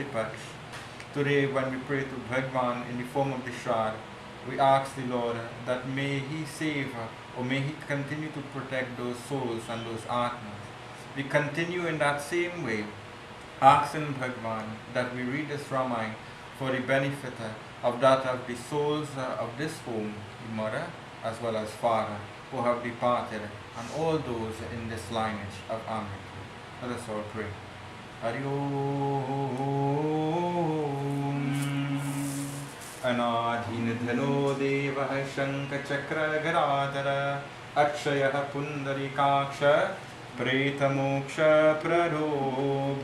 Paksh. Today, when we pray to Bhagwan in the form of the Shad, we ask the Lord that may He save or may He continue to protect those souls and those atmas. We continue in that same way, asking Bhagwan that we read this Ramayana for the benefit of that of the souls of this home, the mother as well as father, who have departed, and all those in this lineage of Amrit. Let us all pray. Hari Om. Anadhinidhano devah shankachakra garadhara akshayah pundarikaksha pretamoksha prado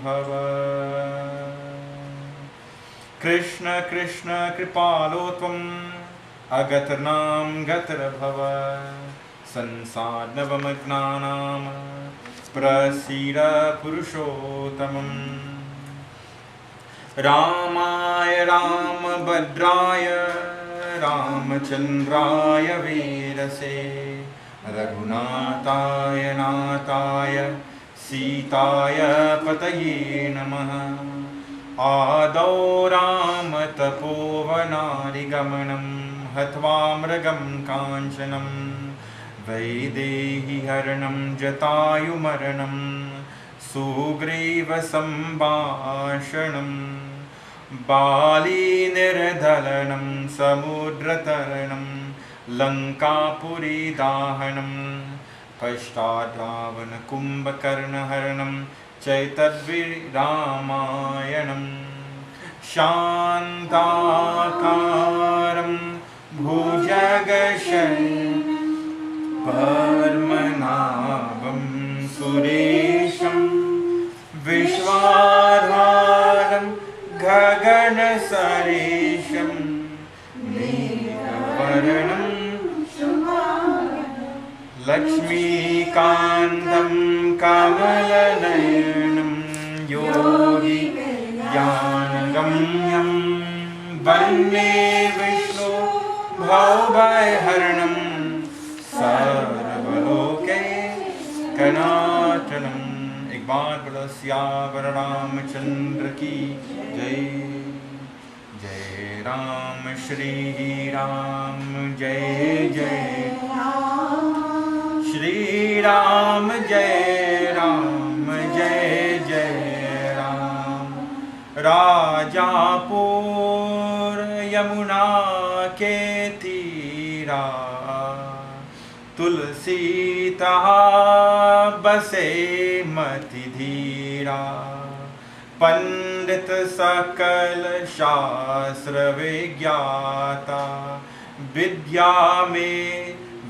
bhava. Krishna Krishna kripalo tvam agatarnam gatar bhava sansarnavamagnanam prasira purushottamam. Ramaya Ramabhadraya Ramachandraya Vedase Raghunathaya Nathaya Sitaya Pataye Namaha. Adau Rama Tapovanadigamanam Hatva Mragam Kanchanam Vaidehi Haranam Jatayu Maranam Sugriva Sambhashanam Bali Nirdhalanam Samudrataranam Lankapuri Dahanam Pashtadravana Kumbhakarna Haranam Chaitadvi Ramayanam Shantakaram Bhujagashan Parmanabam Suresham Vishwadharam Gagana Saresham Niravaranam Lakshmi Kantam Kamalayanam Yogi Jnanagamyam Vande Vishnu Bhavabhayharanam Sarvaloke Kanatanam. एक बार बोलो सियावर रामचंद्र की जय. जय राम श्री राम जय जय श्री राम जय राम जय जय राम. राजापुर यमुना के तीरा तुलसी तहा बसे मति धीरा. पंडित सकल शास्त्र विज्ञाता विद्या में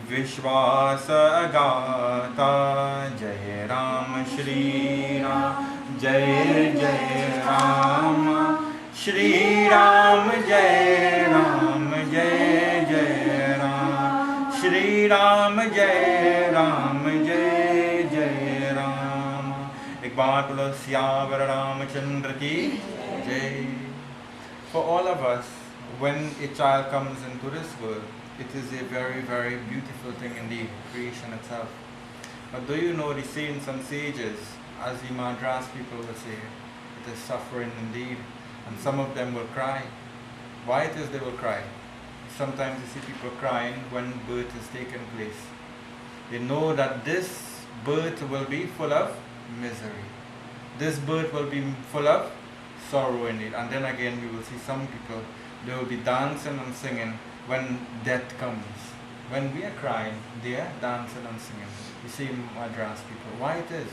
विश्वास अगाता. जय राम श्री राम जय जय राम. श्री राम जय राम जय जय राम. श्री राम जय राम जय जय राम. एक बार बोलो सियावर रामचंद्र की जय. For all of us, when a child comes into this world, it is a very, very beautiful thing indeed, creation itself. But do you know the saints and sages, as the Madras people will say, it is suffering indeed, and some of them will cry. Why it is they will cry? Sometimes you see people crying when birth is taking place. They know that this birth will be full of misery. This birth will be full of sorrow indeed. And then again we will see some people, they will be dancing and singing when death comes. When we are crying, they are dancing and singing. You see Madras people. Why it is?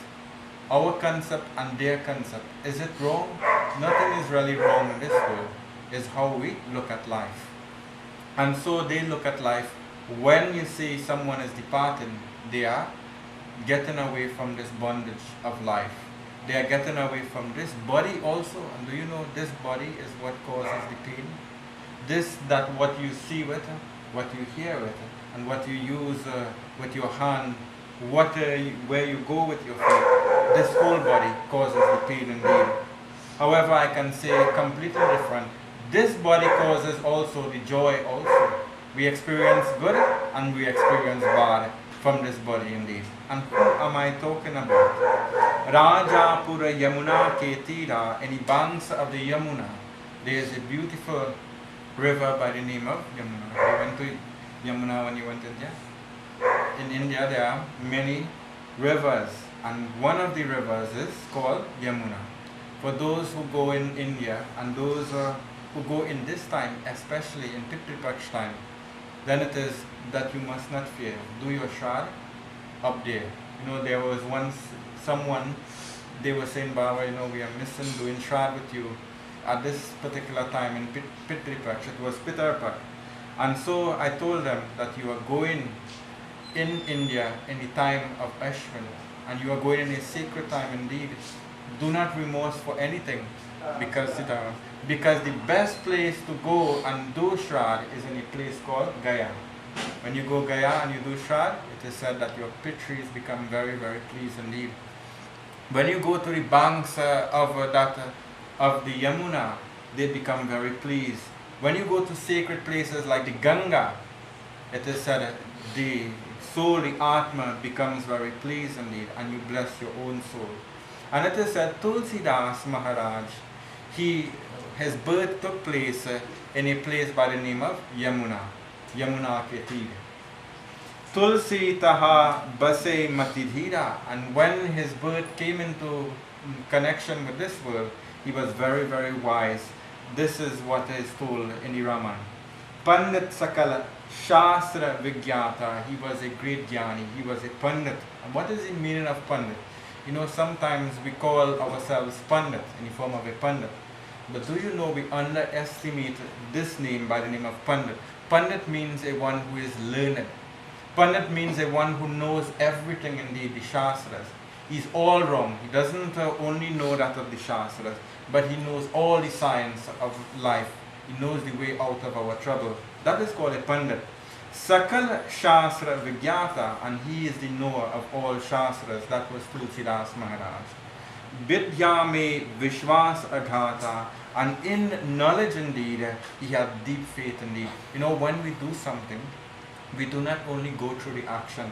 Our concept and their concept. Is it wrong? Nothing is really wrong in this world. It's how we look at life. And so they look at life. When you see someone is departing, they are getting away from this bondage of life. They are getting away from this body also. And do you know this body is what causes the pain? This, that what you see with it, what you hear with it, and what you use with your hand, where you go with your feet, this whole body causes the pain indeed. However, I can say completely different. This body causes also the joy also. We experience good and we experience bad. from this body indeed. And who am I talking about? Rajapura Yamuna Ketira, in the banks of the Yamuna, there is a beautiful river by the name of Yamuna. You went to Yamuna when you went to India? In India there are many rivers, and one of the rivers is called Yamuna. For those who go in India and those who go in this time, especially in Pitri Paksh time, then it is that you must not fear. Do your Shraddha up there. You know, there was once someone, they were saying, Baba, you know, we are missing doing Shraddha with you at this particular time in Pitri Paksh. It was Pitar Paksh. And so I told them that you are going in India in the time of Ashwin, and you are going in a sacred time indeed. Do not remorse for anything, because the best place to go and do Shraddha is in a place called Gaya. When you go Gaya and you do Shraddha, it is said that your pitris become very, very pleased indeed. When you go to the banks of the Yamuna, they become very pleased. When you go to sacred places like the Ganga, it is said that the soul, the Atma, becomes very pleased indeed, and you bless your own soul. And it is said Tulsidas Maharaj, his birth took place in a place by the name of Yamuna, Yamuna ke Tir. Tulsi taha base matidhira, and when his birth came into connection with this world, he was very, very wise. This is what is told in the Ramayana. Pandit Sakala Shastra Vigyata, he was a great jnani, he was a Pandit. And what is the meaning of Pandit? You know, sometimes we call ourselves Pandit in the form of a Pandit. But do you know we underestimate this name by the name of Pandit? Pandit means a one who is learned. Pandit means a one who knows everything indeed, the Shastras. He's all wrong. He doesn't only know that of the Shastras, but he knows all the science of life. He knows the way out of our trouble. That is called a Pandit. Sakal Shastra Vigyata, and he is the knower of all Shastras. That was Tulsidas Maharaj. Vidya me Vishwas Aghata, and in knowledge indeed, he had deep faith indeed. You know, when we do something, we do not only go through the action,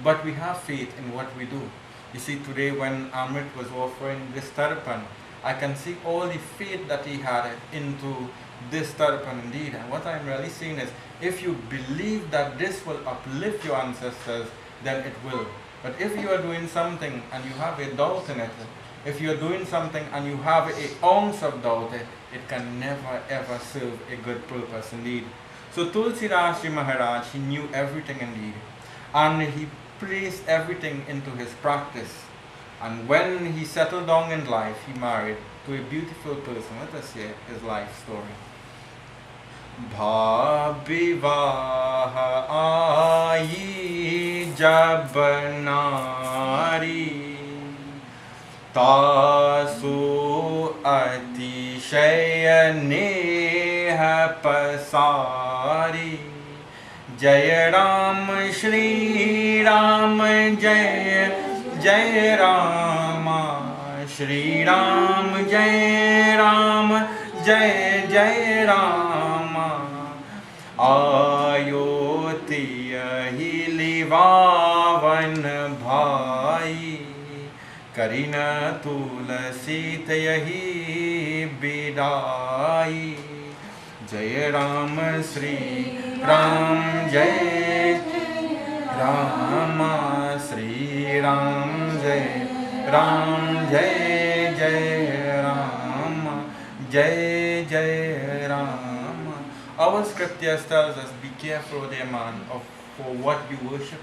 but we have faith in what we do. You see, today when Amrit was offering this Tarpan, I can see all the faith that he had into this Tarpan indeed. And what I'm really saying is, if you believe that this will uplift your ancestors, then it will. But if you are doing something and you have a doubt in it, if you are doing something and you have an ounce of doubt, it can never ever serve a good purpose indeed. So Tulsidas Maharaj, he knew everything indeed. And he placed everything into his practice. And when he settled down in life, he married to a beautiful person. Let us hear his life story. Bhavivaha aayi jab nari tasu atishaya neha pasari Jai Ram Shri Ram Jai Jai Rama Shri Ram Jai Ram Jai Jai Rama Ayodhya hi livavan bhai Karina tulasi tayahi bidai Jai Ram Shri Ram Jai Rama Shri Ram Jai Ram Jai Jai Rama Jai Jai Rama. Our scriptures tells us, be careful, dear man, for what you worship.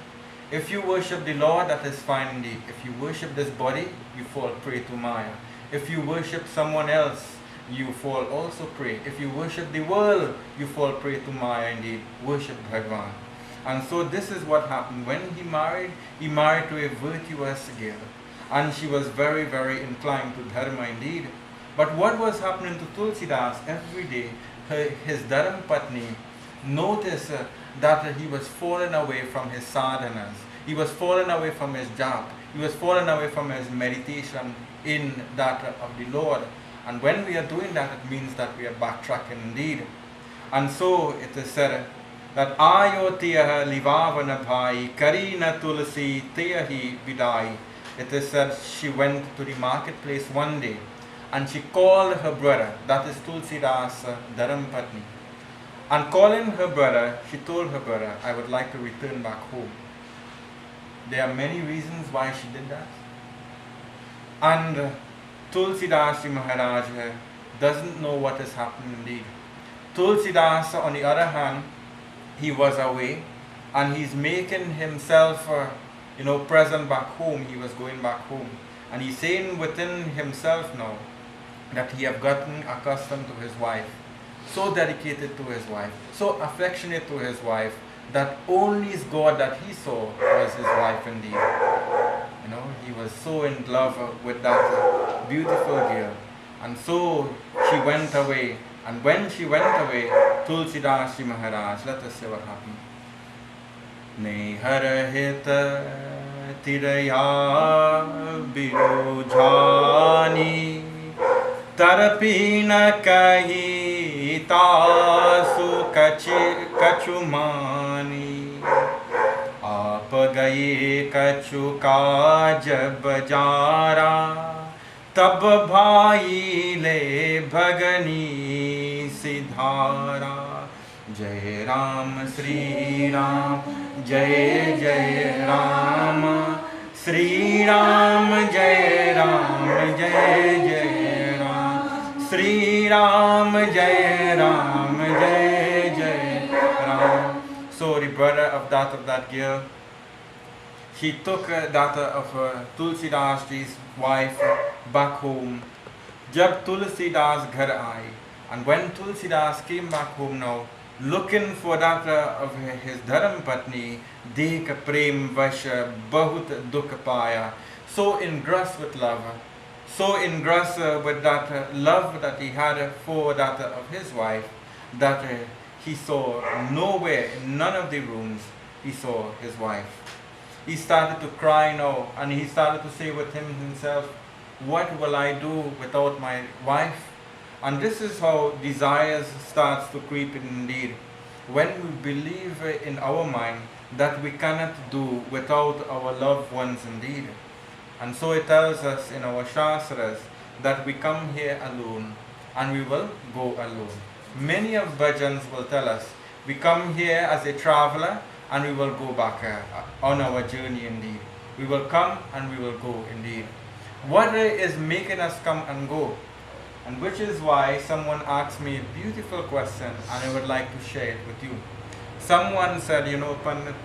If you worship the Lord, that is fine indeed. If you worship this body, you fall prey to Maya. If you worship someone else, you fall also prey. If you worship the world, you fall prey to Maya indeed. Worship Bhagwan. And so this is what happened. When he married to a virtuous girl. And she was very, very inclined to dharma indeed. But what was happening to Tulsidas every day, his Dharam Patni noticed that he was falling away from his sadhanas. He was falling away from his jap. He was falling away from his meditation in that of the Lord. And when we are doing that, it means that we are backtracking indeed. And so it is said that Ayo Tiyaha Livavana Bhai Kari na Tulsi Tiyahi Bidai. It is said she went to the marketplace one day and she called her brother, that is Tulsidas Dharampatni. And calling her brother, she told her brother, I would like to return back home. There are many reasons why she did that. And Tulsidas Maharaj doesn't know what is happening indeed. Tulsidas, on the other hand, he was away and he's making himself present back home. He was going back home. And he's saying within himself now that he have gotten accustomed to his wife, so dedicated to his wife, so affectionate to his wife, that only God that he saw was his wife indeed. He was so in love with that beautiful girl. And so she went away. And when she went away, Tulsidas Maharaj, let us see what happened. Nehar hita tiraya birujhani tarpina kahi tasu kachumani आप गए कछु काज बजारा तब भाई ले भगनी सिधारा जय राम श्री राम जय जय राम श्री राम जय जय राम श्री राम जय जय Ram. So the brother of that girl, he took that of Tulsidas ji's wife back home. Jab Tulsidas ghar aaye, and when Tulsidas came back home now, looking for that of his dharam patni, dekh prem vash bahut dukh paya. So engrossed with love, so engrossed with that love that he had for that of his wife, that he saw nowhere, in none of the rooms, he saw his wife. He started to cry now, and he started to say with himself, what will I do without my wife? And this is how desires starts to creep in indeed. When we believe in our mind that we cannot do without our loved ones indeed. And so it tells us in our Shastras that we come here alone and we will go alone. Many of bhajans will tell us, we come here as a traveler and we will go back on our journey indeed. We will come and we will go indeed. What is making us come and go? And which is why someone asked me a beautiful question and I would like to share it with you. Someone said, Pandit,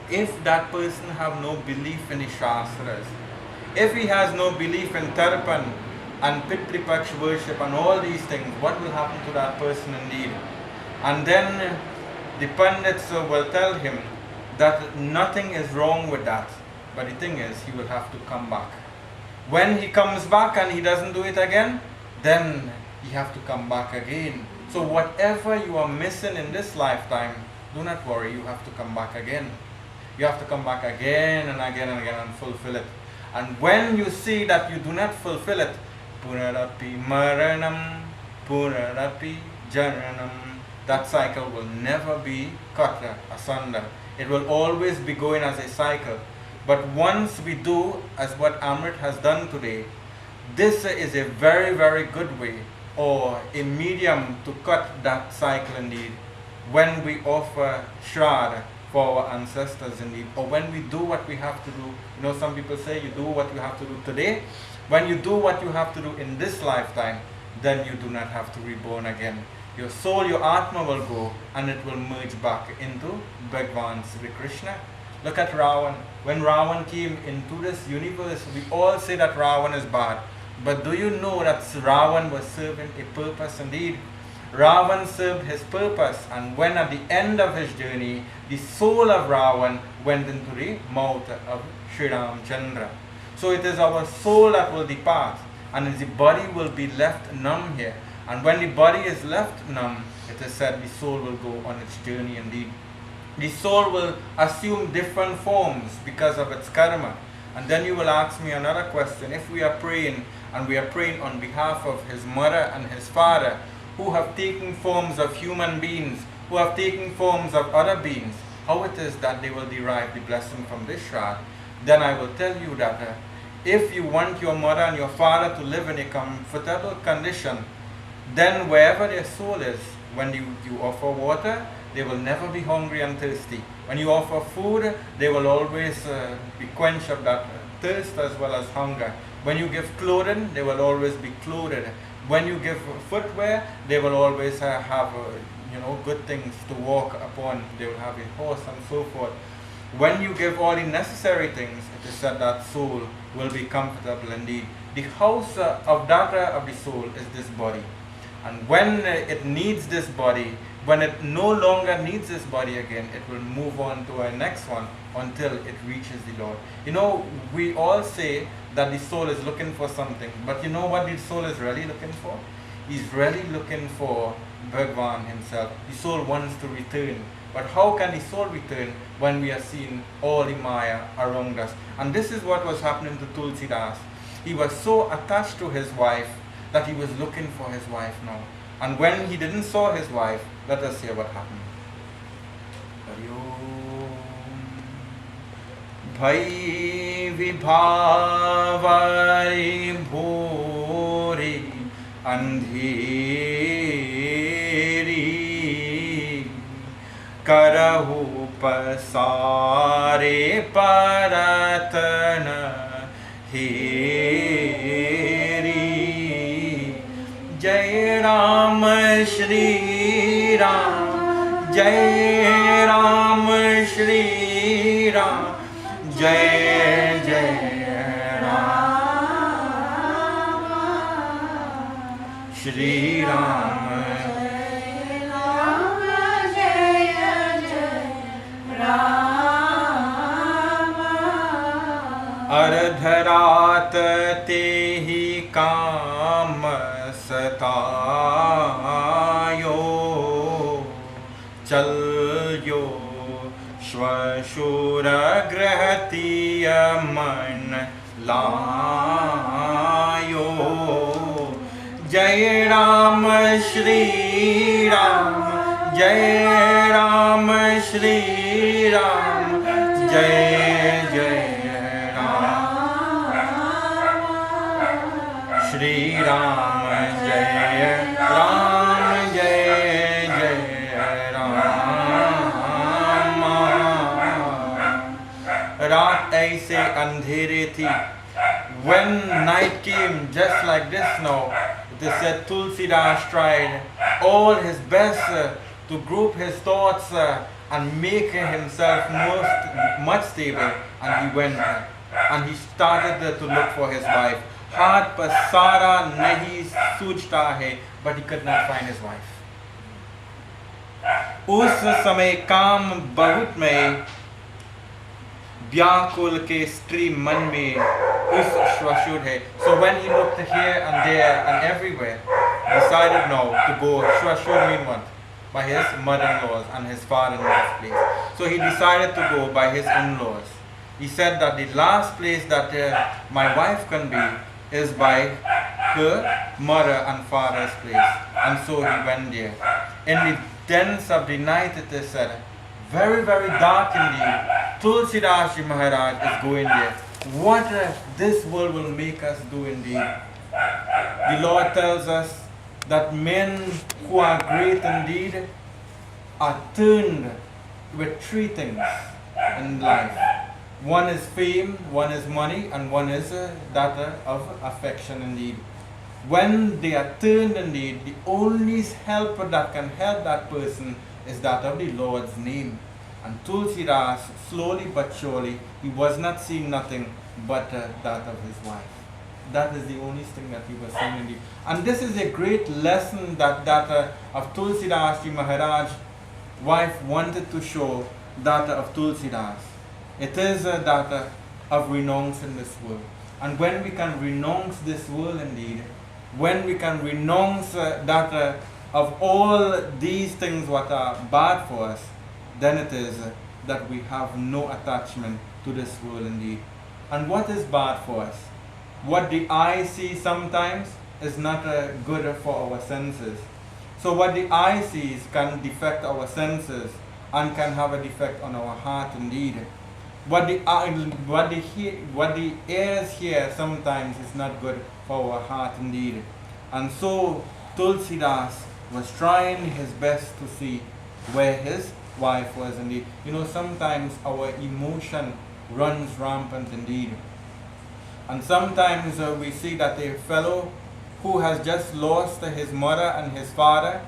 if that person have no belief in the Shastras, if he has no belief in Tarpan and Pitripaksh worship and all these things, what will happen to that person indeed? And then the Pandits will tell him that nothing is wrong with that. But the thing is, he will have to come back. When he comes back and he doesn't do it again, then you have to come back again. So whatever you are missing in this lifetime, do not worry, you have to come back again. You have to come back again and again and again and fulfill it. And when you see that you do not fulfill it, Punarapi Maranam, Punarapi Jananam, that cycle will never be cut asunder. It will always be going as a cycle. But once we do as what Amrit has done today, this is a very, very good way or a medium to cut that cycle indeed. When we offer Shraddha for our ancestors indeed, or when we do what we have to do. Some people say you do what you have to do today. When you do what you have to do in this lifetime, then you do not have to reborn again. Your soul, your Atma will go and it will merge back into Bhagwan Sri Krishna. Look at Ravan. When Ravan came into this universe, we all say that Ravan is bad. But do you know that Ravan was serving a purpose indeed? Ravan served his purpose, and when at the end of his journey, the soul of Ravan went into the mouth of Sri Ramchandra. So it is our soul that will depart, and the body will be left numb here. And when the body is left numb, it is said the soul will go on its journey indeed. The soul will assume different forms because of its karma. And then you will ask me another question. If we are praying, and we are praying on behalf of his mother and his father, who have taken forms of human beings, who have taken forms of other beings, how it is that they will derive the blessing from this Shraddha, then I will tell you that if you want your mother and your father to live in a comfortable condition, then wherever their soul is, when you offer water, they will never be hungry and thirsty. When you offer food, they will always be quenched of that thirst as well as hunger. When you give clothing, they will always be clothed. When you give footwear, they will always have good things to walk upon. They will have a horse and so forth. When you give all the necessary things, it is said that soul will be comfortable indeed. The house of data of the soul is this body. And when it needs this body, when it no longer needs this body again, it will move on to a next one until it reaches the Lord. We all say that the soul is looking for something, but you know what the soul is really looking for? He's really looking for Bhagavan himself. The soul wants to return. But how can the soul return when we are seeing all the Maya around us? And this is what was happening to Tulsidas. He was so attached to his wife that he was looking for his wife now. And when he didn't saw his wife, let us hear what happened. Bhai vibhavari bhori andheri karahu pasare paratana heri. Jai Ram Shri Ram, Jai Ram Shri Ram, Jai Jai Ram Shri Ram. अर्धरात ते ही काम सतायो चल्यो श्वशुर गृहतीय मन लायो. जय राम श्री राम, जय राम श्री राम, जय जय Shri Ram, Jai Ram, Jai Jai Ram. Raat aise andhere thi. When night came, just like this now, it is said Tulsidas tried all his best to group his thoughts and make himself much stable, and he went and he started to look for his wife. हाथ पर सारा नहीं सूझता है, but he could not find his wife. उस समय काम बहुत में व्याकुल के स्त्री मन में उस श्वशुर है. So when he looked here and there and everywhere, he decided now to go. Shwashur mean what? By his mother-in-laws and his father-in-law's place. So he decided to go by his in-laws. He said that the last place that my wife can be is by her mother and father's place. And so he went there. In the dens of the night, it is said, very, very dark indeed, Tulsidas Maharaj is going there. What this world will make us do indeed. The Lord tells us that men who are great indeed are turned with three things in life. One is fame, one is money, and one is that of affection indeed. When they are turned indeed, the only help that can help that person is that of the Lord's name. And Tulsidas, slowly but surely, he was not seeing nothing but that of his wife. That is the only thing that he was seeing indeed. And this is a great lesson that of Tulsidas Maharaj's wife wanted to show that of Tulsidas. It is that of renouncing this world. And when we can renounce this world indeed, when we can renounce that of all these things what are bad for us, then it is that we have no attachment to this world indeed. And what is bad for us? What the eye sees sometimes is not good for our senses. So what the eye sees can defect our senses and can have a defect on our heart indeed. What the ears hear sometimes is not good for our heart indeed. And so Tulsidas was trying his best to see where his wife was indeed. Sometimes our emotion runs rampant indeed. And sometimes we see that a fellow who has just lost his mother and his father,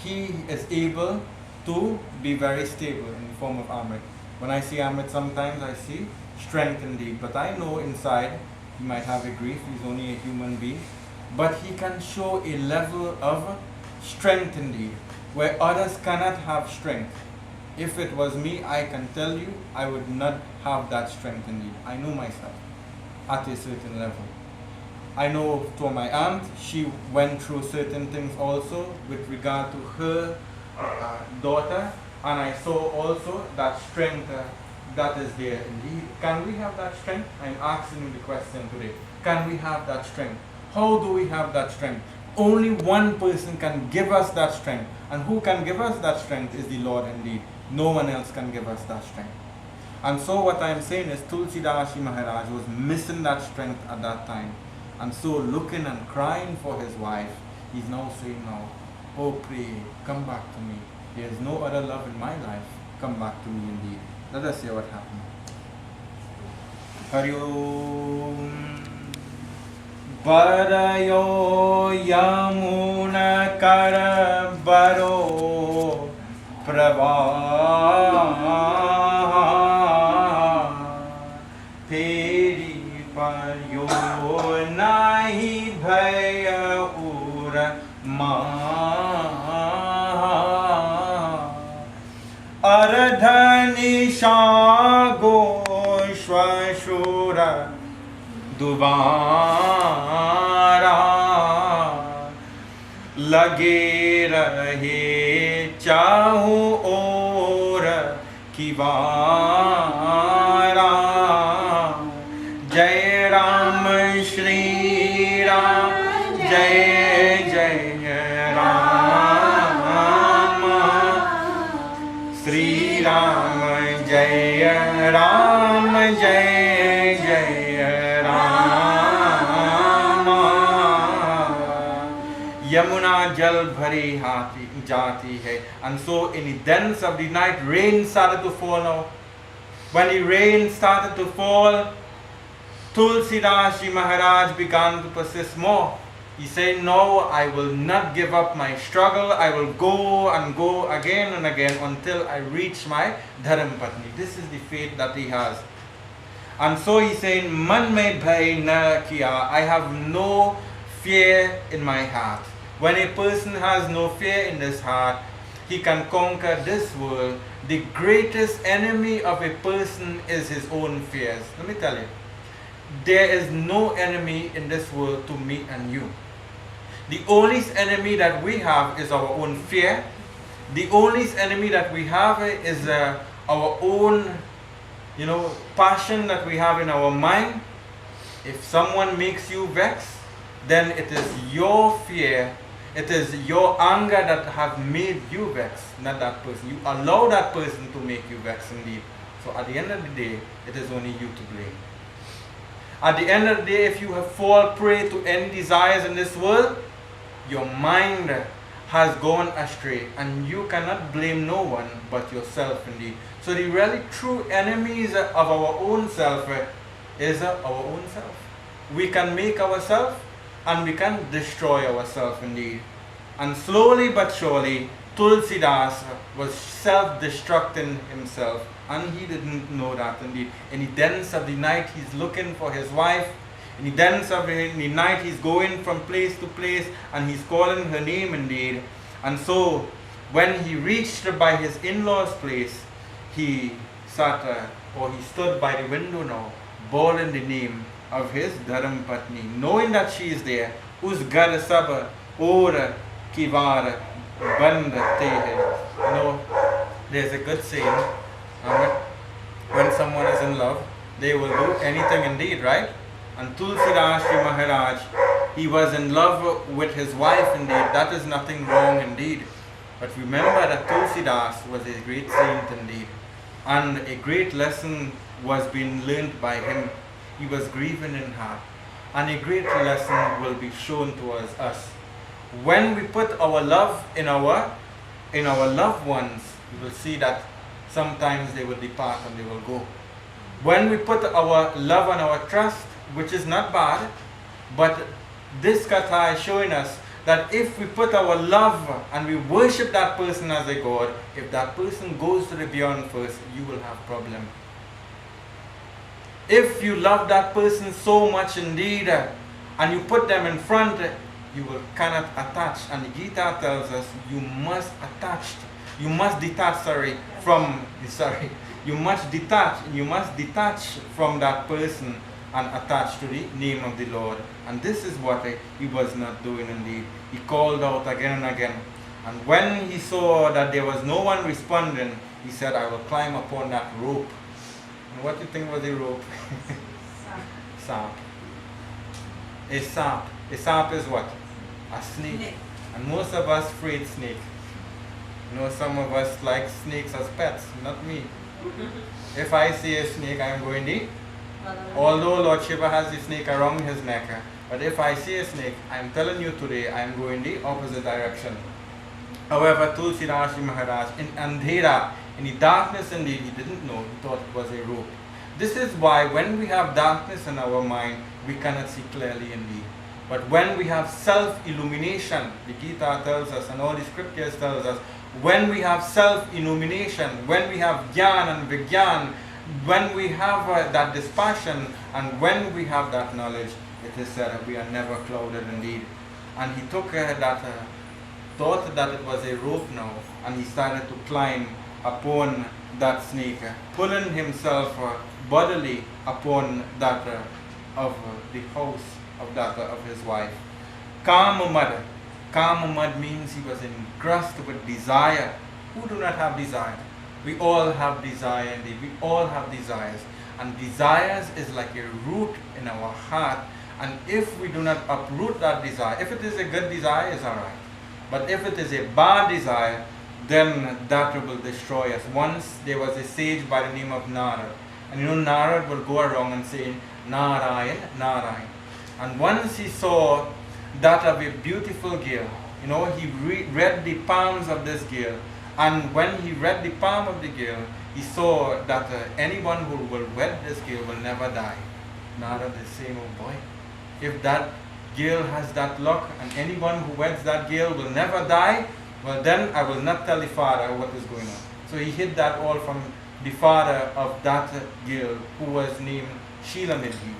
he is able to be very stable in the form of Amit. When I see Amit, sometimes I see strength indeed. But I know inside he might have a grief, he's only a human being. But he can show a level of strength indeed, where others cannot have strength. If it was me, I can tell you, I would not have that strength indeed. I know myself at a certain level. I know to my aunt, she went through certain things also with regard to her daughter, and I saw also that strength that is there indeed. Can we have that strength? I'm asking you the question today. Can we have that strength? How do we have that strength? Only one person can give us that strength. And who can give us that strength is the Lord indeed. No one else can give us that strength. And so what I'm saying is Tulsidas Maharaj was missing that strength at that time. And so looking and crying for his wife, he's now saying now, oh pray, come back to me. There is no other love in my life. Come back to me indeed. Let us hear what happened. Hari Om. Barayo Yamuna Kara Baro Prabha Teri Paryo Nahi Bhaya Ura Ma Aradhani Shago Shwashura दोबारा लगे रहे चाहूं और किवारा जय राम श्री राम जय जय राम श्री राम जय राम जय जय Yamuna jal bhari jati hai. And so in the dens of the night, rain started to fall now. When the rain started to fall, Tulsidas Ji Maharaj began to persist more. He said, no, I will not give up my struggle. I will go and go again and again until I reach my Dharmpatni. This is the faith that he has. And so he said, Man mein bhai na kiya. I have no fear in my heart. When a person has no fear in his heart, he can conquer this world. The greatest enemy of a person is his own fears. Let me tell you, there is no enemy in this world to me and you. The only enemy that we have is our own fear. The only enemy that we have is our own, passion that we have in our mind. If someone makes you vex, then it is your fear. It is your anger that have made you vex, not that person. You allow that person to make you vex indeed. So at the end of the day, it is only you to blame. At the end of the day, if you have fall prey to any desires in this world, your mind has gone astray and you cannot blame no one but yourself indeed. So the really true enemies of our own self is our own self. We can make ourselves and we can destroy ourselves indeed. And slowly but surely, Tulsidas was self-destructing himself, and he didn't know that indeed. In the dens of the night, he's looking for his wife. In the dens of the night, he's going from place to place, and he's calling her name indeed. And so, when he reached by his in-laws' place, he sat, or he stood by the window now, bawling the name of his Dharmpatni, knowing that she is there. Us gar sab or kivar band te. There's a good saying, when someone is in love, they will do anything indeed, right? And Tulsidas Ji Maharaj he was in love with his wife indeed. That is nothing wrong indeed. But remember that Tulsidas was a great saint indeed. And a great lesson was being learned by him. He was grieving in heart. And a great lesson will be shown towards us. When we put our love in our loved ones, we will see that sometimes they will depart and they will go. When we put our love and our trust, which is not bad, but this kata is showing us that if we put our love and we worship that person as a God, if that person goes to the beyond first, you will have problem. If you love that person so much indeed, and you put them in front, you will cannot attach. And the Gita tells us you must detach from that person and attach to the name of the Lord. And this is what he was not doing indeed. He called out again and again. And when he saw that there was no one responding, he said, I will climb upon that rope. And what do you think was the rope? Sap. A sap. A sap is what? A snake. And most of us afraid snake. You know, some of us like snakes as pets, not me. If I see a snake, I am going to. Although Lord Shiva has the snake around his neck, but if I see a snake, I am telling you today, I am going the opposite direction. However, Tulsidas Maharaj in Andhera, in the darkness indeed, he didn't know, he thought it was a rope. This is why when we have darkness in our mind, we cannot see clearly indeed. But when we have self-illumination, the Gita tells us and all the scriptures tells us, when we have self-illumination, when we have Gyan and Vigyan, when we have that dispassion and when we have that knowledge, it is said we are never clouded indeed. And he took that, thought that it was a rope now, and he started to climb upon that snake, pulling himself bodily upon that of the house of that of his wife. Kamamad. Kamamad means he was engrossed with desire. Who do not have desire? We all have desire indeed. We all have desires. And desires is like a root in our heart. And if we do not uproot that desire, if it is a good desire, it's alright. But if it is a bad desire, then that will destroy us. Once there was a sage by the name of Narad. And you know, Narad will go around and say, Narayan, Narayan. And once he saw that of a beautiful girl, you know, he read the palms of this girl. And when he read the palm of the girl, he saw that anyone who will wed this girl will never die. Narad is saying, oh boy, if that girl has that luck and anyone who weds that girl will never die, well then I will not tell the father what is going on. So he hid that all from the father of that girl who was named Sheelanidhi.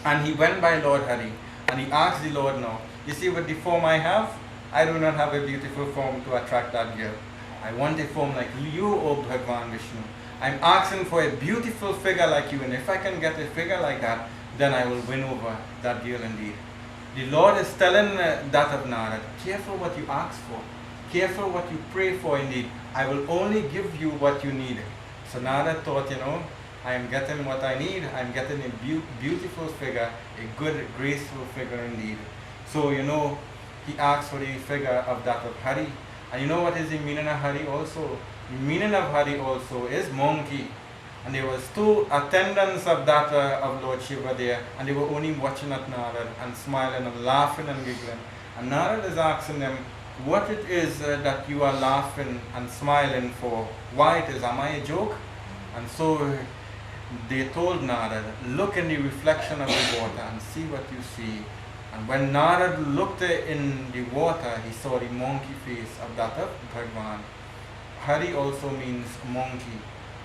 And he went by Lord Hari and he asked the Lord, now, you see what the form I have? I do not have a beautiful form to attract that girl. I want a form like you, O Bhagwan Vishnu. I'm asking for a beautiful figure like you, and if I can get a figure like that, then I will win over that girl indeed. The Lord is telling that of Narad, careful what you ask for, careful what you pray for indeed. I will only give you what you need. So Narad thought, you know, I am getting what I need, I'm getting a beautiful figure, a good, graceful figure indeed. So, you know, he asked for the figure of that of Hari. And you know what is the meaning of Hari also? The meaning of Hari also is monkey. And there was two attendants of that of Lord Shiva there, and they were only watching at Narad and smiling and laughing and giggling. And Narad is asking them what it is that you are laughing and smiling for. Why it is? Am I a joke? And so they told Narad, look in the reflection of the water and see what you see. And when Narad looked in the water, he saw the monkey face of that of Bhagwan. Hari also means monkey.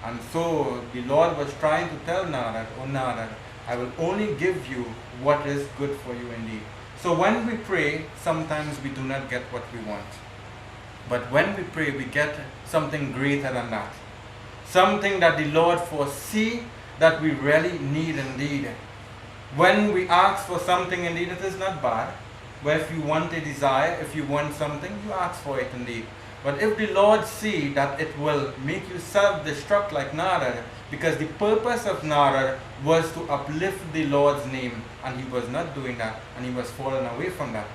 And so the Lord was trying to tell Narad, oh Narad, I will only give you what is good for you indeed. So when we pray, sometimes we do not get what we want. But when we pray, we get something greater than that. Something that the Lord foresee that we really need indeed. When we ask for something indeed, it is not bad. But if you want a desire, if you want something, you ask for it indeed. But if the Lord see that it will make you self-destruct like Narad, because the purpose of Narad was to uplift the Lord's name, and he was not doing that, and he was falling away from that.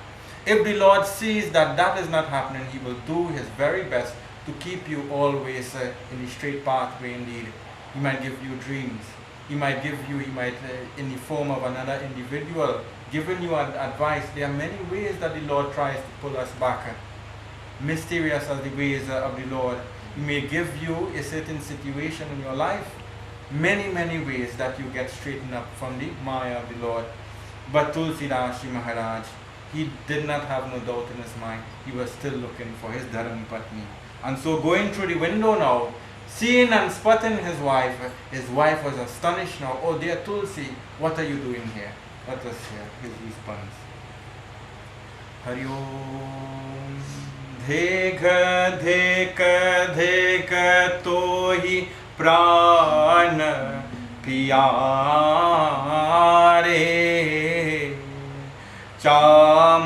If the Lord sees that that is not happening, he will do his very best to keep you always in the straight pathway indeed. He might give you dreams. He might give you, in the form of another individual, giving you advice. There are many ways that the Lord tries to pull us back. Mysterious are the ways of the Lord. He may give you a certain situation in your life, many ways that you get straightened up from the Maya of the Lord. But Tulsidas Maharaj, he did not have no doubt in his mind. He was still looking for his Dharam Patni. And so going through the window now, seeing and spotting his wife was astonished now. Oh dear Tulsi, what are you doing here? Let us hear his response. Hari Om. Dhek dhek dhek tohi prana pyare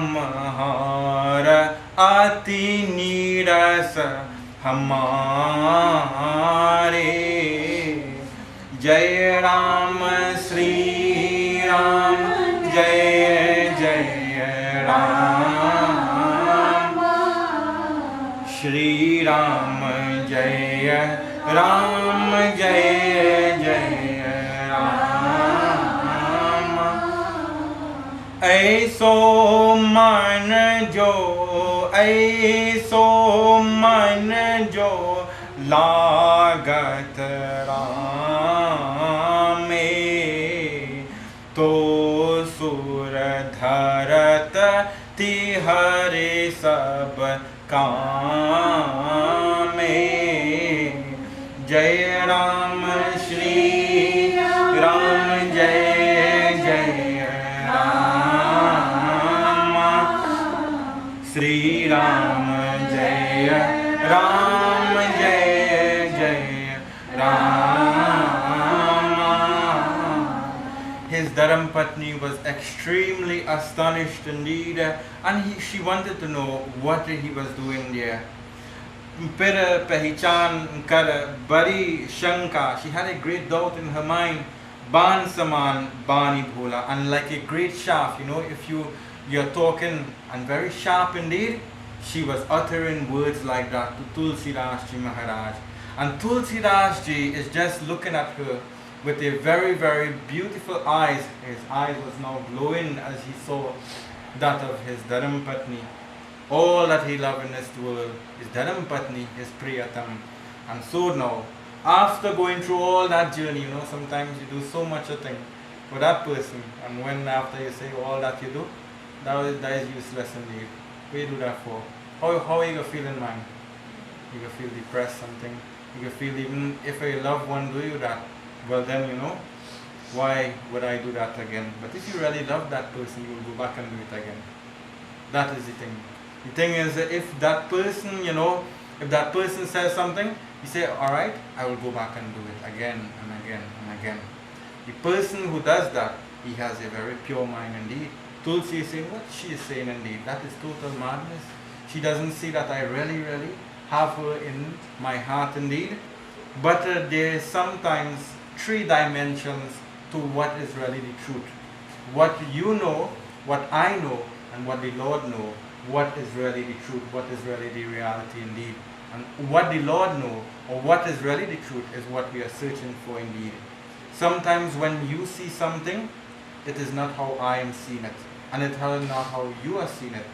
chamhar ati niras hamare. Jai Ram Shri Ram, Jai Jai Ram, Shri Ram Jai Ram, Jai Jai Ram. ऐसो मन जो लागत राम में, तो सुर धरत तिहरे सब काम में। जय राम श्री राम, जय जय राम, श्री राम जय राम, जय जय Ram. His Dharam Patni was extremely astonished indeed, and she wanted to know what he was doing there. फिर पहचान कर बड़ी शंका, she had a great doubt in her mind. Ban saman bani bhola, and like a great shaft, if you're talking and very sharp indeed, she was uttering words like that to Tulsidas Ji Maharaj. And Tulsidas Ji is just looking at her with a very beautiful eyes. His eyes was now glowing as he saw that of his Dharam Patni. All that he loved in this world, his Dharam Patni, his Priyatam. And so now, after going through all that journey, sometimes you do so much a thing for that person, and when after you say all that you do, that is useless indeed. What you do that for? How are you going to feel in mind? You can feel depressed, something. You can feel even if a loved one do you that, well then, why would I do that again? But if you really love that person, you will go back and do it again. That is the thing. The thing is, if that person, if that person says something, you say, alright, I will go back and do it again and again and again. The person who does that, he has a very pure mind indeed. Tulsi is saying what she is saying indeed. That is total madness. She doesn't see that I really have her in my heart indeed. But there is sometimes three dimensions to what is really the truth. What you know, what I know, and what the Lord knows. What is really the truth, what is really the reality indeed. And what the Lord knows, or what is really the truth, is what we are searching for indeed. Sometimes when you see something, it is not how I am seeing it, and it is not how you are seeing it.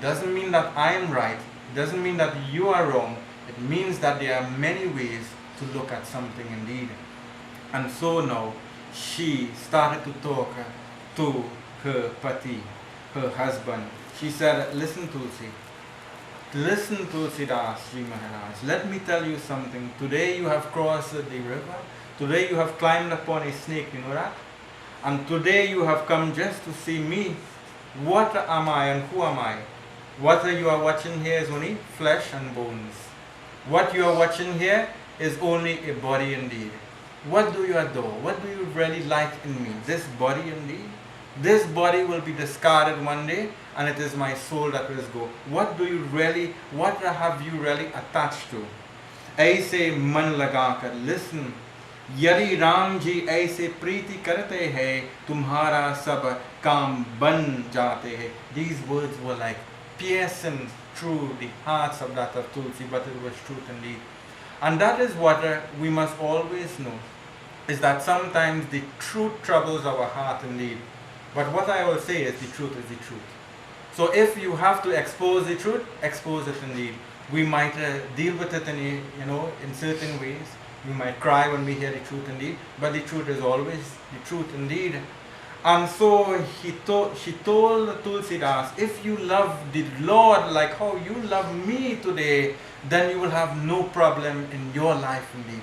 Doesn't mean that I am right, doesn't mean that you are wrong. It means that there are many ways to look at something indeed. And so now, she started to talk to her pati, her husband. She said, listen Tulsi, Tulsidas Ji Maharaj, let me tell you something. Today you have crossed the river. Today you have climbed upon a snake, you know that? And today you have come just to see me. What am I and who am I? What you are watching here is only flesh and bones. What you are watching here is only a body indeed. What do you adore? What do you really like in me? This body indeed? This body will be discarded one day, and it is my soul that will go. What have you really attached to? Aise man lagakar, listen यदि राम जी ऐसे प्रीति करते हैं तुम्हारा सब काम बन जाते हैं. These words were like piercing through the hearts of that of Tulsi, but it was truth indeed. And that is what we must always know, is that sometimes the truth troubles our heart indeed. But what I will say is the truth is the truth. So if you have to expose the truth, expose it indeed. We might deal with it in certain ways. We might cry when we hear the truth indeed, but the truth is always the truth indeed. And so she told Tulsidas, if you love the Lord like how you love me today, then you will have no problem in your life indeed.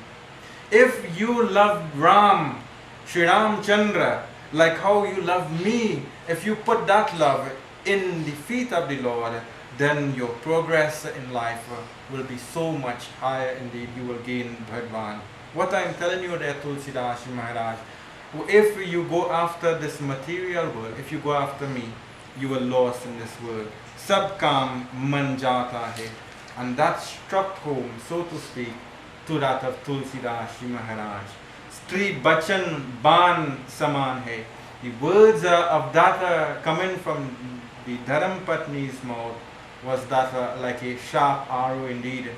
If you love Ram, Sri Ram Chandra, like how you love me, if you put that love in the feet of the Lord, then your progress in life will be so much higher indeed. You will gain Bhagwan. What I am telling you there, Tulsidas Maharaj, if you go after this material world, if you go after me, you will lost in this world. Sab kaam man jata hai. And that struck home, so to speak, to that of Tulsidas Maharaj. Stri bachan ban saman hai. The words of that coming from the Dharam Patni's mouth was that like a sharp arrow indeed.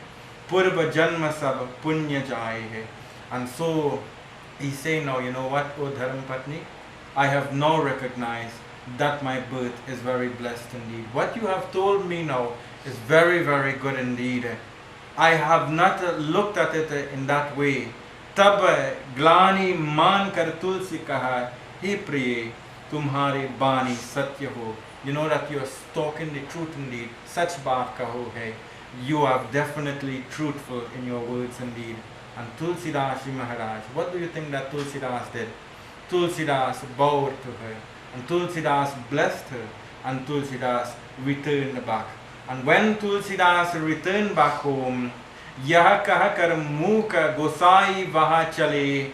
Purva janma sab punya jai hai. And so he say now, you know what, O Dharam Patni, I have now recognized that my birth is very blessed indeed. What you have told me now is very, very good indeed. I have not looked at it in that way. Tab glani man kar tulsi kaha, he priye, tumhari bani satya ho. You know that you are talking the truth indeed. Such baat kaho hai. You are definitely truthful in your words indeed. And Tulsidas Maharaj, what do you think that Tulsidas did? Tulsidas bowed to her, and Tulsidas blessed her, and Tulsidas returned back. And when Tulsidas returned back home, यह कहकर मूक गोसाई वहाँ चले,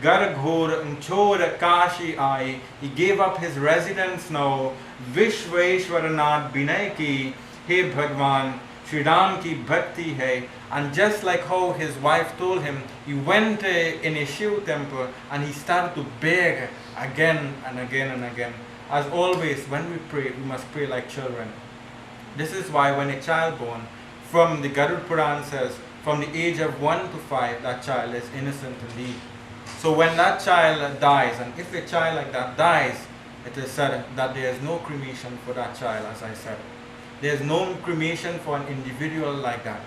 गर घोर छोर काशी आए. He gave up his residence now. Vishweshwarnath विनय की, हे भगवान Sri Ram ki bhakti hai. And just like how his wife told him, he went in a Shiv temple and he started to beg again and again and again. As always, when we pray, we must pray like children. This is why when a child born, from the Garud Puran says, from the age of 1 to 5, that child is innocent indeed. So when that child dies, and if a child like that dies, it is said that there is no cremation for that child, as I said. There is no cremation for an individual like that.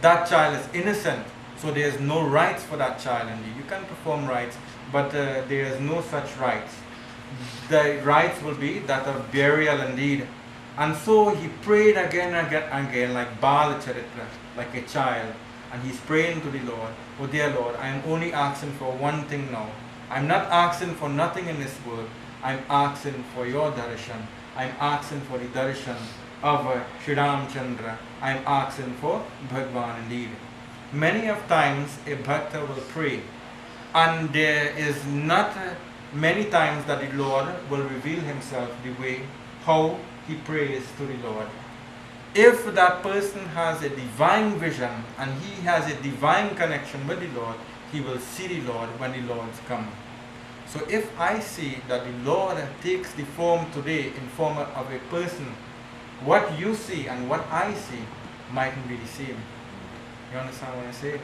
That child is innocent, so there is no rights for that child indeed. You can perform rites, but there is no such rights. The rights will be that of burial indeed. And so he prayed again and again, like Bal Charitra, like a child. And he's praying to the Lord, oh dear Lord, I am only asking for one thing now. I'm not asking for nothing in this world. I'm asking for your darshan. I'm asking for the darshan of Sri Ramchandra. I'm asking for Bhagwan indeed. Many of times a bhakta will pray, and there is not many times that the Lord will reveal himself the way how he prays to the Lord. If that person has a divine vision and he has a divine connection with the Lord, he will see the Lord when the Lord comes. So if I see that the Lord takes the form today in form of a person, what you see and what I see mightn't be the same. You understand what I say?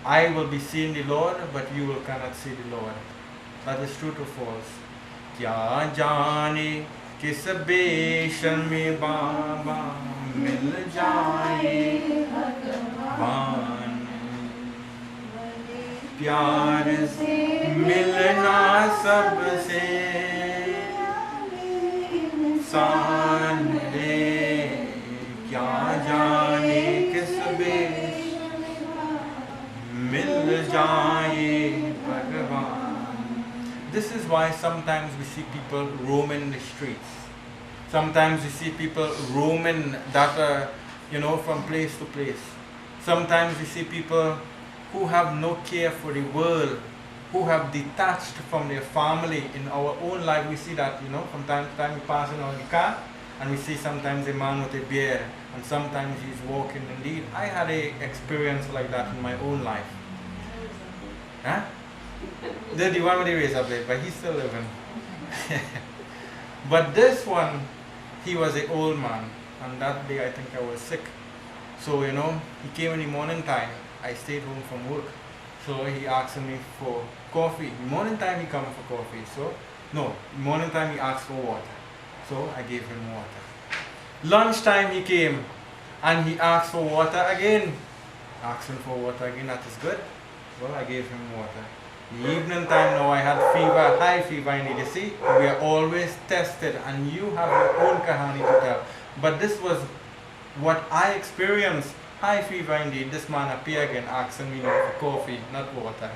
I will be seeing the Lord, but you will cannot see the Lord. That is true to false. Kya jane kis beshan mein Baba mil jaye Bhagwan. प्यार से मिलना सबसे इंसान रे क्या जाने किस बेश मिल जाए भगवान. This is why sometimes we see people roaming the streets. Sometimes we see people roaming that from place to place. Sometimes we see people who have no care for the world, who have detached from their family. In our own life we see that, from time to time we pass in on the car and we see sometimes a man with a beard and sometimes he's walking indeed. I had an experience like that in my own life. Huh? The one with the razor blade, but he's still living. But this one, he was an old man, and that day I think I was sick. So, you know, he came in the morning time. I stayed home from work. So he asked me for coffee. In the morning time he come for coffee. So, no, morning time he asked for water. So I gave him water. Lunchtime he came and he asked for water again. Asking for water again, that is good. Well, I gave him water. The evening time now I had fever, high fever indeed. You see, we are always tested and you have your own kahani to tell. But this was what I experienced. High fever indeed. This man appeared again asking me for coffee, not water.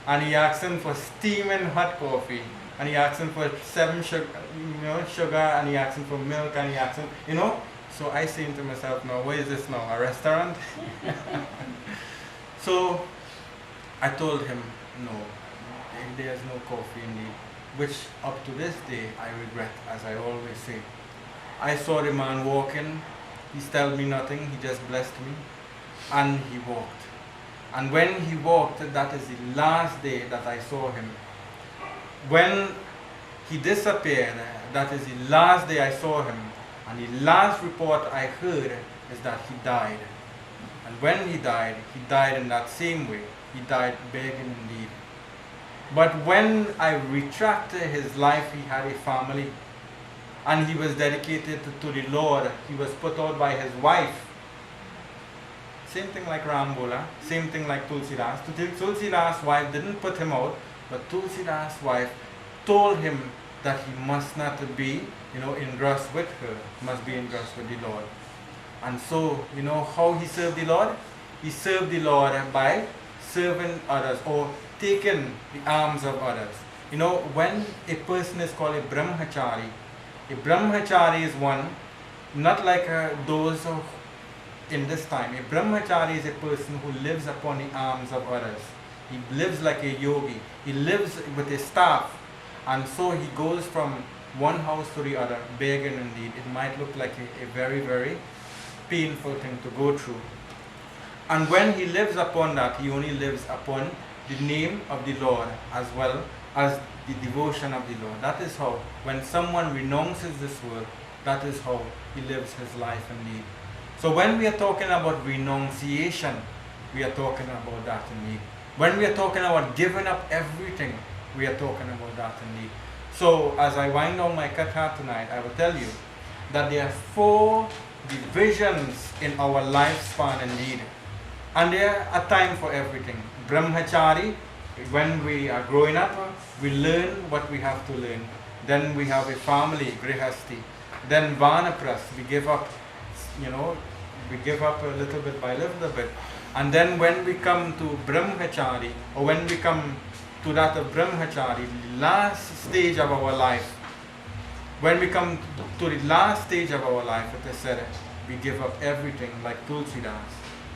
And he asking for steaming hot coffee. And he asking for 7 sugar, sugar, and he asking for milk, and he asking, So I saying to myself, now where is this now? A restaurant? So I told him, no, there's no coffee indeed. Which up to this day I regret, as I always say. I saw the man walking, he told me nothing, he just blessed me, and he walked. And when he walked, that is the last day that I saw him. When he disappeared, that is the last day I saw him. And the last report I heard is that he died. And when he died in that same way. He died begging indeed. But when I retracted his life, he had a family. And he was dedicated to the Lord. He was put out by his wife. Same thing like Rambola. Same thing like Tulsidas. Tulsidas' wife didn't put him out. But Tulsidas' wife told him that he must not be, engrossed with her. He must be engrossed with the Lord. And so, how he served the Lord? He served the Lord by serving others or taking the alms of others. When a person is called a brahmachari is one, not like those in this time. A brahmachari is a person who lives upon the alms of others. He lives like a yogi. He lives with a staff. And so he goes from one house to the other, begging indeed. It might look like a very, very painful thing to go through. And when he lives upon that, he only lives upon the name of the Lord as well as the devotion of the Lord. That is how, when someone renounces this world, that is how he lives his life indeed. So when we are talking about renunciation, we are talking about that indeed. When we are talking about giving up everything, we are talking about that indeed. So as I wind down my katha tonight, I will tell you that there are 4 divisions in our lifespan indeed. And there are a time for everything. Brahmachari, when we are growing up, we learn what we have to learn. Then we have a family, grihasti. Then Vanapras, we give up, we give up a little bit by little bit. And then when we come to Brahmachari, or when we come to that of Brahmachari, the last stage of our life, when we come to the last stage of our life, it is said, we give up everything like Tulsidas,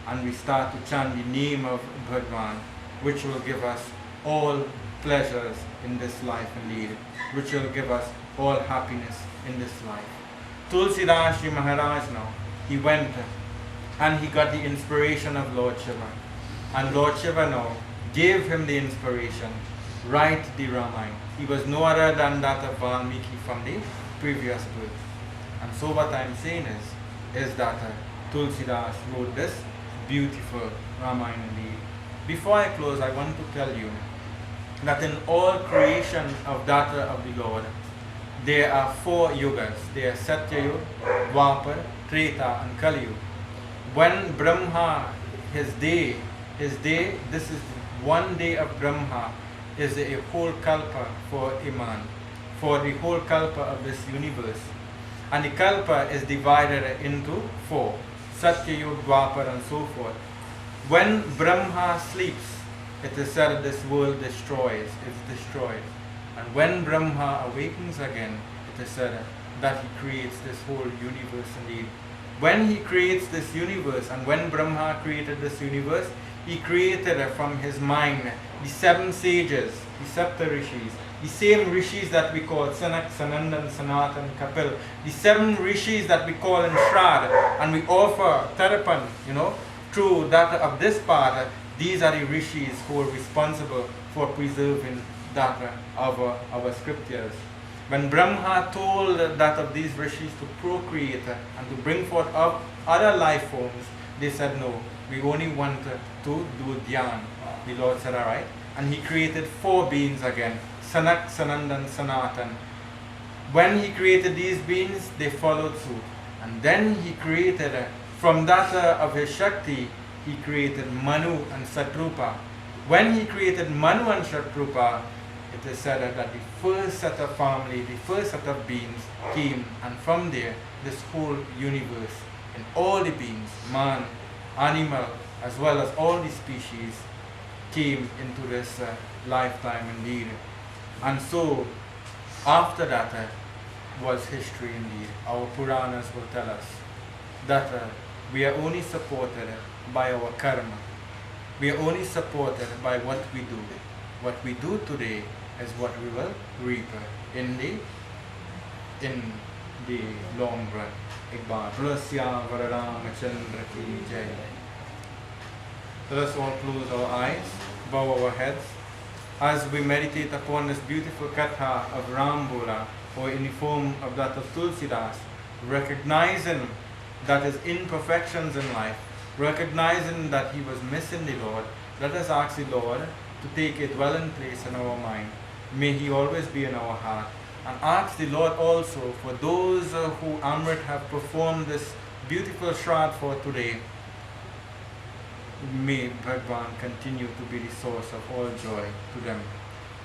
and we start to chant the name of Bhagwan, which will give us all pleasures in this life indeed, which will give us all happiness in this life. Tulsidas Ji Maharaj now, he went and he got the inspiration of Lord Shiva. And Lord Shiva now gave him the inspiration, write the Ramayana. He was no other than that of Valmiki from the previous birth. And so what I'm saying is that Tulsidas wrote this beautiful Ramayana indeed. Before I close, I want to tell you that in all creation of data of the Lord, there are 4 yugas. There are Satya Yuga, Dwapar, Treta and Kali Yuga. When Brahma, his day, this is one day of Brahma, is a whole kalpa for Iman, for the whole kalpa of this universe. And the kalpa is divided into 4, Satya Yuga, Dwapar and so forth. When Brahma sleeps, it is said that this world is destroyed. And when Brahma awakens again, it is said that he creates this whole universe indeed. When he creates this universe, and when Brahma created this universe, he created from his mind the 7 sages, the Sapta Rishis, the same Rishis that we call Sanak, Sanandan, Sanatan, Kapil, the 7 Rishis that we call in Shrad, and we offer Tarapan, through that of this part, These are the rishis who are responsible for preserving that our scriptures. When Brahma told that of these rishis to procreate and to bring forth up other life forms, they said no, we only want to do dhyan. The Lord said alright, and he created 4 beings again, Sanak, Sanandan, Sanatan. When he created these beings, they followed suit. And then he created, from that of his Shakti, he created Manu and Satrupa. When he created Manu and Satrupa, it is said that the first set of family, the first set of beings came, and from there, this whole universe, and all the beings, man, animal, as well as all the species, came into this lifetime indeed. And so, after that was history indeed. Our Puranas will tell us that we are only supported by our karma. We are only supported by what we do. What we do today is what we will reap in the long run. एक बार तुलसिया वररामचंद्र की जय. Let us all close our eyes, bow our heads, as we meditate upon this beautiful katha of Rambola, or in the form of that of Tulsidas, recognizing that his imperfections in life, recognizing that he was missing the Lord. Let us ask the Lord to take a dwelling place in our mind. May he always be in our heart. And ask the Lord also for those who Amrit have performed this beautiful Shraddh for today. May Bhagwan continue to be the source of all joy to them.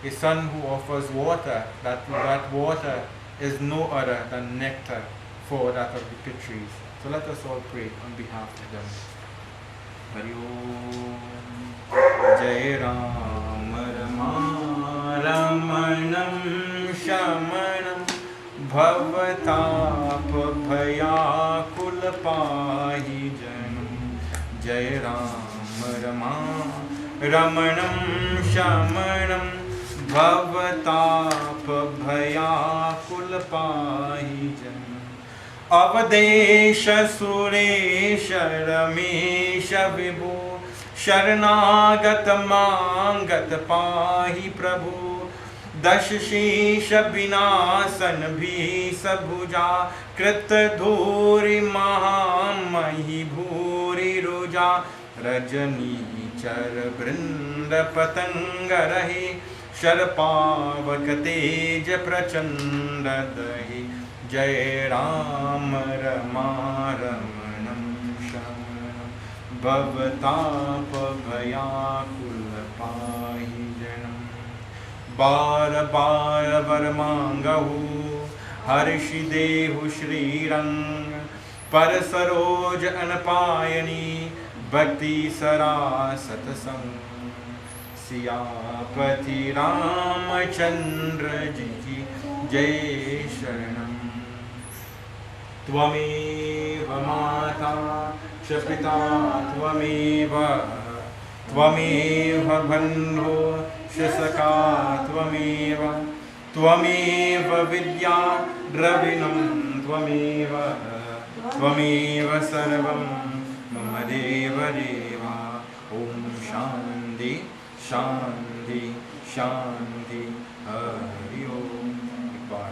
A son who offers water, that water is no other than nectar for that of the pit trees. So let us all pray on behalf of them. Hari Om. Jai Ram Rama Ramanam Shamanam Bhavatap Bhayakul Pahi Janam. Jai Ram Rama Ramanam Shamanam Bhavatap Bhayakul Pahi Janam. Avadesha Suresha Ramesha Vibhu Sharanagat Mangat Pahi Prabhu Dashshisha Vinasan Bhisa Bhuja Krita Dhuri Mahamahi Bhuri Ruja Rajani Char Brinda Patanga Rahi Sharpavak Tej Prachanda Dahi. Jai Ram Rama Ramanam Shamanam Bhavatap Bhayakul Pahi Janam. Bar Bar Varmangahu Harshi Dehu Shri Rang Parasaroj Anapayani Bhakti Sara Satasang. Siyapati Ramachandra Ji ki Jai Sharanam. Tvameva Mata Shapita Tvameva Tvameva Bandhu Shasaka Tvameva Tvameva Vidya Dravinam Tvameva Tvameva Sarvam Mama Deva Deva. Om Shanti Shanti Shanti. Hari Om.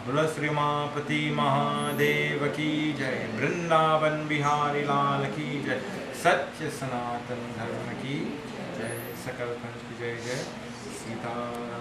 बोलो श्री उमापति महादेव की जय. वृंदावन बिहारी लाल की जय. सत्य सनातन धर्म की जय. सकल पंच की जय. जय सीताराम.